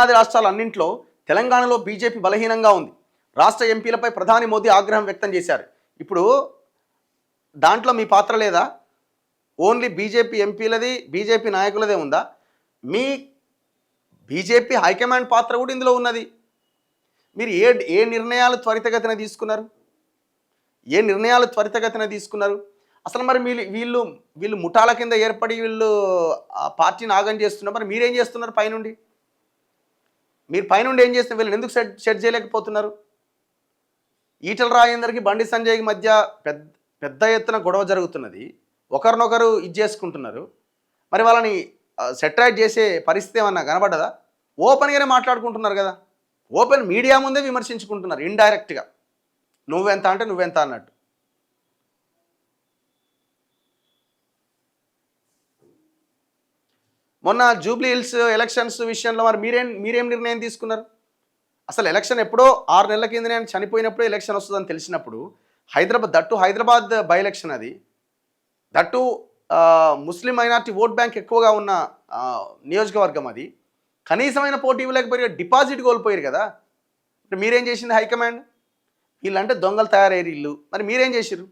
దక్షిణాది రాష్ట్రాలన్నింటిలో తెలంగాణలో బీజేపీ బలహీనంగా ఉంది. రాష్ట్ర ఎంపీలపై ప్రధాని మోదీ ఆగ్రహం వ్యక్తం చేశారు. ఇప్పుడు దాంట్లో మీ పాత్ర లేదా? ఓన్లీ బీజేపీ ఎంపీలది, బీజేపీ నాయకులదే ఉందా? మీ బీజేపీ హైకమాండ్ పాత్ర కూడా ఇందులో ఉన్నది. మీరు ఏ నిర్ణయాలు త్వరితగతిన తీసుకున్నారు? ఏ నిర్ణయాలు త్వరితగతిన తీసుకున్నారు? అసలు మరి వీళ్ళు ముఠాల కింద ఏర్పడి వీళ్ళు పార్టీని ఆగం చేస్తున్నారు. మరి మీరేం చేస్తున్నారు పైనుండి? మీరు పైనుండి ఏం చేస్తున్నారు? వీళ్ళని ఎందుకు సెట్ చేయలేకపోతున్నారు? ఈటల రాజేందర్కి బండి సంజయ్కి మధ్య పెద్ద ఎత్తున గొడవ జరుగుతున్నది. ఒకరినొకరు ఇది చేసుకుంటున్నారు. మరి వాళ్ళని సెటరైట్ చేసే పరిస్థితి ఏమన్నా కనబడ్డదా? ఓపెన్గానే మాట్లాడుకుంటున్నారు కదా. ఓపెన్ మీడియా ముందే విమర్శించుకుంటున్నారు ఇండైరెక్ట్గా. నువ్వెంత అంటే నువ్వెంత అన్నట్టు. మొన్న జూబ్లీ హిల్స్ ఎలక్షన్స్ విషయంలో మరి మీరేం నిర్ణయం తీసుకున్నారు? అసలు ఎలక్షన్ ఎప్పుడో 6 నెలల కింద నేను చనిపోయినప్పుడు ఎలక్షన్ వస్తుందని తెలిసినప్పుడు హైదరాబాద్ బై ఎలక్షన్ అది. That Muslim minority vote bank ఎక్కువగా ఉన్న నియోజకవర్గం అది. కనీసమైన పోటీ ఇవ్వలేకపోయారు, డిపాజిట్ కోల్పోయారు కదా. మీరేం చేసింది హైకమాండ్? వీళ్ళంటే దొంగలు తయారయ్యారు ఇల్లు. మరి మీరేం చేసిర్రు?